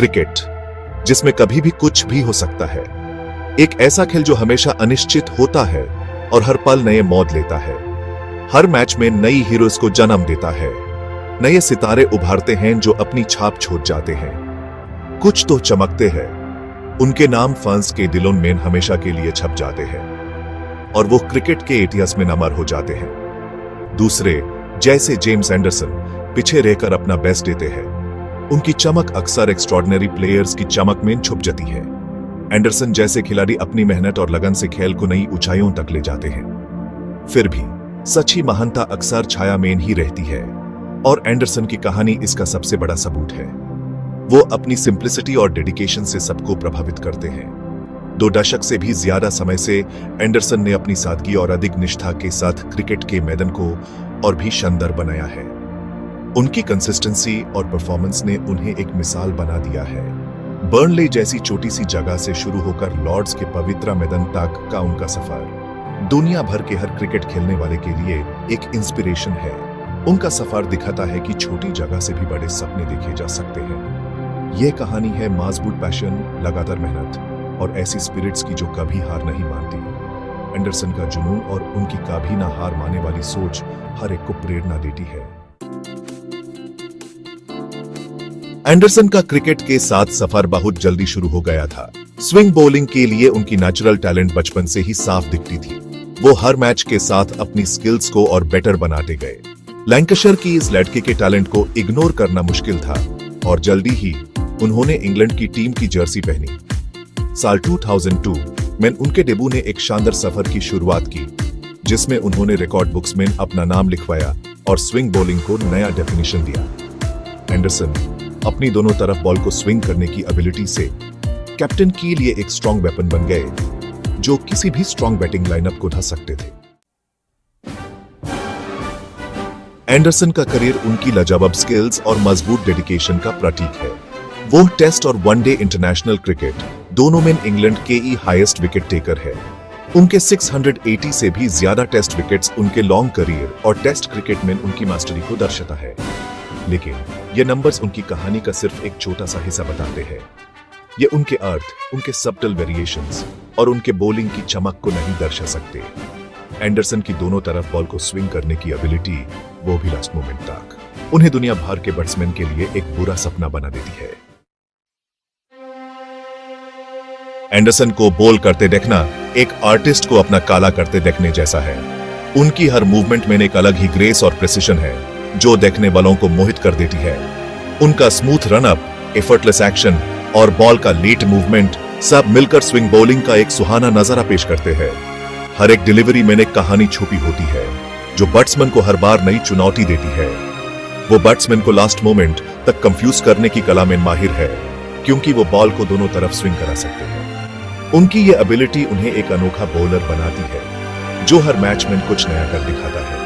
Cricket, जिसमें कभी भी कुछ भी हो सकता है। एक ऐसा खेल जो हमेशा अनिश्चित होता है और हर पल नए मोड़ लेता है। हर मैच में नई हीरोज को जन्म देता है। नए सितारे उभारते हैं जो अपनी छाप छोड़ जाते हैं। कुछ तो चमकते हैं, उनके नाम फैंस के दिलों में हमेशा के लिए छप जाते हैं और वो क्रिकेट के इतिहास में अमर हो जाते हैं। दूसरे, जैसे जेम्स एंडरसन, पीछे रहकर अपना बेस्ट देते हैं। उनकी चमक अक्सर एक्स्ट्रॉर्डिनरी प्लेयर्स की चमक में छुप जाती है। एंडरसन जैसे खिलाड़ी अपनी मेहनत और लगन से खेल को नई ऊंचाइयों तक ले जाते हैं। फिर भी सच्ची महानता अक्सर छाया में ही रहती है और एंडरसन की कहानी इसका सबसे बड़ा सबूत है। वो अपनी सिंप्लिसिटी और डेडिकेशन से सबको प्रभावित करते हैं। 2 दशक से भी ज्यादा समय से एंडरसन ने अपनी सादगी और अधिक निष्ठा के साथ क्रिकेट के मैदान को और भी शानदार बनाया है। उनकी कंसिस्टेंसी और परफॉर्मेंस ने उन्हें एक मिसाल बना दिया है। बर्नले जैसी छोटी सी जगह से शुरू होकर लॉर्ड्स के पवित्र मैदान तक का उनका सफर दुनिया भर के हर क्रिकेट खेलने वाले के लिए एक इंस्पिरेशन है। उनका सफर दिखाता है कि छोटी जगह से भी बड़े सपने देखे जा सकते हैं। यह कहानी है मजबूत पैशन, लगातार मेहनत और ऐसी स्पिरिट्स की जो कभी हार नहीं मानती। एंडरसन का जुनून और उनकी कभी ना हार मानने वाली सोच हर एक को प्रेरणा देती है। एंडरसन का क्रिकेट के साथ सफर बहुत जल्दी शुरू हो गया था। स्विंग बॉलिंग के लिए उनकी नेचुरल टैलेंट बचपन से ही साफ दिखती थी। वो हर मैच के साथ अपनी स्किल्स को और बेटर बनाते गए। लैंकाशायर की इस लड़के के टैलेंट को इग्नोर करना मुश्किल था और जल्दी ही उन्होंने इंग्लैंड की टीम की जर्सी पहनी। साल 2002 में उनके डेब्यू ने एक शानदार सफर की शुरुआत की, जिसमें उन्होंने रिकॉर्ड बुक्स में अपना नाम लिखवाया और स्विंग बॉलिंग को नया डेफिनेशन दिया। एंडरसन अपनी दोनों तरफ बॉल को स्विंग करने की एबिलिटी से कैप्टन के लिए एक स्ट्रॉन्ग वेपन बन गए, जो किसी भी स्ट्रॉन्ग बैटिंग लाइनअप को ढा सकते थे। एंडरसन का करियर उनकी लाजवाब स्किल्स और मजबूत डेडिकेशन का प्रतीक है। वो टेस्ट और वनडे इंटरनेशनल क्रिकेट दोनों में इंग्लैंड के हाईएस्ट विकेट टेकर है। उनके 680 से भी ज्यादा टेस्ट विकेट्स उनके लॉन्ग करियर और टेस्ट क्रिकेट में उनकी मास्टरी को दर्शाता है। लेकिन ये नंबर्स उनकी कहानी का सिर्फ एक छोटा सा हिस्सा बताते हैं। ये उनके अर्थ, उनके सबटल वेरिएशंस और उनके बॉलिंग की चमक को नहीं दर्शा सकते। एंडरसन की दोनों तरफ बॉल को स्विंग करने की एबिलिटी, वो भी लास्ट मोमेंट तक, उन्हें दुनिया भर के बैट्समैन के लिए एक बुरा सपना बना देती है। एंडरसन को बॉल करते देखना एक आर्टिस्ट को अपना काला करते देखने जैसा है। उनकी हर मूवमेंट में एक अलग ही ग्रेस और प्रिसिशन है, जो देखने वालों को मोहित कर देती है। उनका smooth run up, effortless action और बॉल का लेट मूवमेंट सब मिलकर स्विंग बॉलिंग का एक सुहाना नजारा पेश करते हैं। हर एक डिलीवरी में एक कहानी छुपी होती है, जो बैट्समैन को हर बार नई चुनौती देती है। वो बैट्समैन को लास्ट मोमेंट तक कंफ्यूज करने की कला में माहिर है, क्योंकि वो बॉल को दोनों तरफ स्विंग करा सकते हैं। उनकी ये एबिलिटी उन्हें एक अनोखा बॉलर बनाती है, जो हर मैच में कुछ नया कर दिखाता है।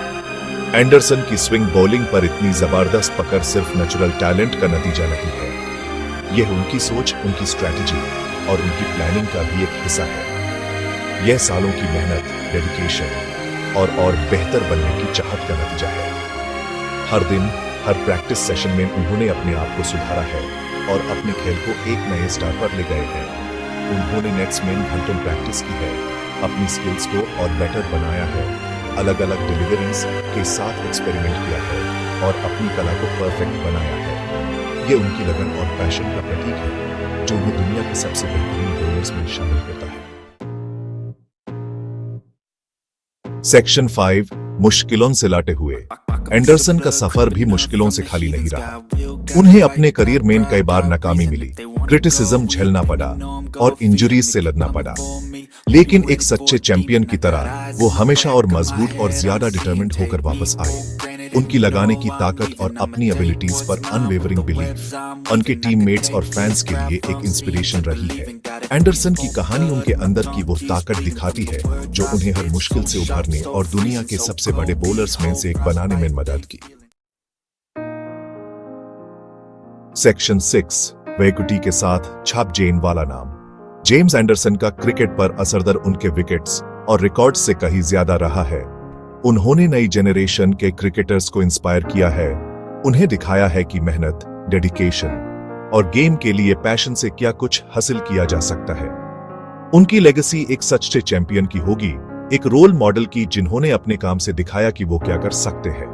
एंडरसन की स्विंग बॉलिंग पर इतनी जबरदस्त पकड़ सिर्फ नेचुरल टैलेंट का नतीजा नहीं है। यह उनकी सोच, उनकी स्ट्रैटेजी और उनकी प्लानिंग का भी एक हिस्सा है। यह सालों की मेहनत, डेडिकेशन और बेहतर बनने की चाहत का नतीजा है। हर दिन, हर प्रैक्टिस सेशन में उन्होंने अपने आप को सुधारा है और अपने खेल को एक नए स्तर पर ले गए हैं। उन्होंने नेट्स में घंटों प्रैक्टिस की है, अपनी स्किल्स को और बेटर बनाया है, अलग अलग डिलीवरीज के साथ एक्सपेरिमेंट किया है और अपनी कला को परफेक्ट बनाया है। ये उनकी लगन और पैशन का प्रतीक है, जो उन्हें दुनिया के सबसे बेहतरीन बॉलर्स में शामिल करता है। सेक्शन 5, मुश्किलों से लाटे हुए। एंडरसन का सफर भी मुश्किलों से खाली नहीं रहा। उन्हें अपने करियर में कई बार नाकामी मिली, क्रिटिसिज्म झेलना पड़ा और इंजरीज से लड़ना पड़ा। लेकिन एक सच्चे चैंपियन की तरह वो हमेशा और मजबूत और ज्यादा डिटरमिन्ड होकर वापस आए। उनकी लगाने की ताकत और अपनी एबिलिटीज पर अनवेवरिंग बिलीफ उनके टीममेट्स और फैंस के लिए एक इंस्पिरेशन रही है। एंडरसन की कहानी उनके अंदर की वो ताकत दिखाती है, जो उन्हें हर मुश्किल से उभरने और दुनिया के सबसे बड़े बॉलर्स में से एक बनाने में मदद की। सेक्शन 6, वेकुटी के साथ छाप जेन वाला नाम। जेम्स एंडरसन का क्रिकेट पर असरदार उनके विकेट्स और रिकॉर्ड्स से कहीं ज्यादा रहा है। उन्होंने नई जेनरेशन के क्रिकेटर्स को इंस्पायर किया है। उन्हें दिखाया है कि मेहनत, डेडिकेशन और गेम के लिए पैशन से क्या कुछ हासिल किया जा सकता है। उनकी लेगेसी एक सच्चे चैंपियन की होगी, एक रोल मॉडल की जिन्होंने अपने काम से दिखाया कि वो क्या कर सकते हैं।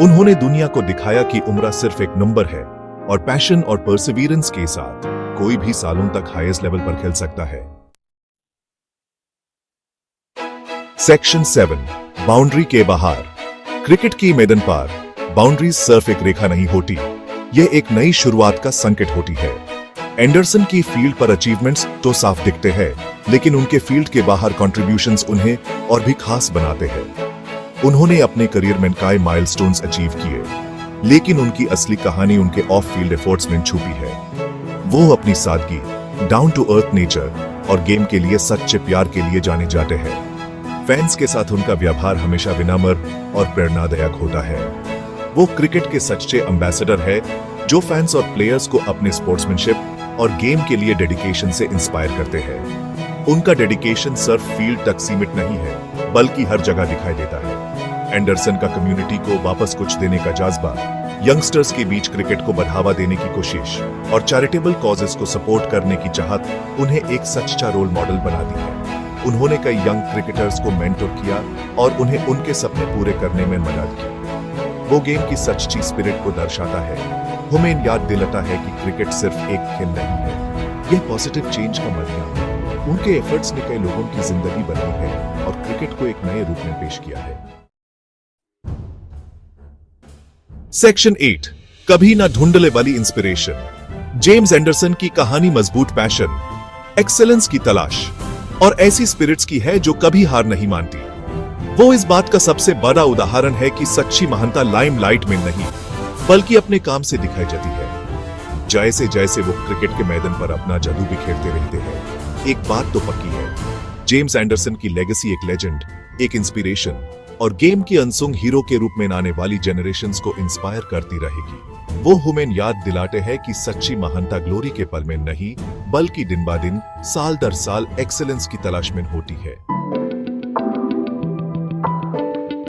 उन्होंने दुनिया को दिखाया कि उम्र सिर्फ एक नंबर है और पैशन और परसिवियरेंस के साथ कोई भी सालों तक हाईएस्ट लेवल पर खेल सकता है। सेक्शन 7, बाउंड्री के बाहर। क्रिकेट की मैदान पर बाउंड्रीज सिर्फ एक रेखा नहीं होती, यह एक नई शुरुआत का संकेत होती है। एंडरसन की फील्ड पर अचीवमेंट्स तो साफ दिखते हैं, लेकिन उनके फील्ड के बाहर कंट्रीब्यूशंस उन्हें और भी खास बनाते हैं। उन्होंने अपने करियर में कई माइलस्टोन्स अचीव किए, लेकिन उनकी असली कहानी उनके ऑफ फील्ड एफर्ट्स में छुपी है। वो अपनी सादगी, डाउन टू अर्थ नेचर और गेम के लिए सच्चे प्यार के लिए जाने जाते हैं। फैंस के साथ उनका व्यवहार हमेशा विनम्र और प्रेरणादायक होता है। वो क्रिकेट के सच्चे एम्बेसडर है, जो फैंस और प्लेयर्स को अपने स्पोर्ट्समैनशिप और गेम के लिए डेडिकेशन से इंस्पायर करते हैं। उनका डेडिकेशन सिर्फ फील्ड तक सीमित नहीं है, बल्कि हर जगह दिखाई देता है। एंडरसन का कम्युनिटी को वापस कुछ देने का जज्बा, यंगस्टर्स के बीच क्रिकेट को बढ़ावा देने की कोशिश और चैरिटेबल कॉजेस को सपोर्ट करने की चाहत उन्हें एक सच्चा रोल मॉडल बना दी है। उन्होंने कई यंग क्रिकेटर्स को मेंटर किया और उन्हें उनके सपने पूरे करने में मदद की। वो गेम की सच्ची स्पिरिट को दर्शाता है, हमें याद दिलाता है कि क्रिकेट सिर्फ एक खेल नहीं है, यह पॉजिटिव चेंज का माध्यम है। उनके एफर्ट्स ने कई लोगों की जिंदगी बदली है और क्रिकेट को एक नए रूप में पेश किया है। सेक्शन 8, कभी ना ढूंढने वाली इंस्पिरेशन। जेम्स एंडरसन की कहानी मजबूत पैशन, एक्सेलेंस की तलाश और ऐसी स्पिरिट्स की है जो कभी हार नहीं मानती। वो इस बात का सबसे बड़ा उदाहरण है कि सच्ची महानता लाइमलाइट में नहीं, बल्कि अपने काम से दिखाई जाती है। जैसे जैसे वो क्रिकेट के मैदान पर अपना जादू बिखेरते रहते हैं, एक बात तो पक्की है, जेम्स एंडरसन की लेगेसी एक लेजेंड, एक इंस्पिरेशन और गेम की अनसुंग हीरो के रूप में आने वाली जनरेशंस को इंस्पायर करती रहेगी। वो हमें याद दिलाते हैं कि सच्ची महानता ग्लोरी के पल में नहीं, बल्कि दिन ब दिन, साल दर साल एक्सेलेंस की तलाश में होती है।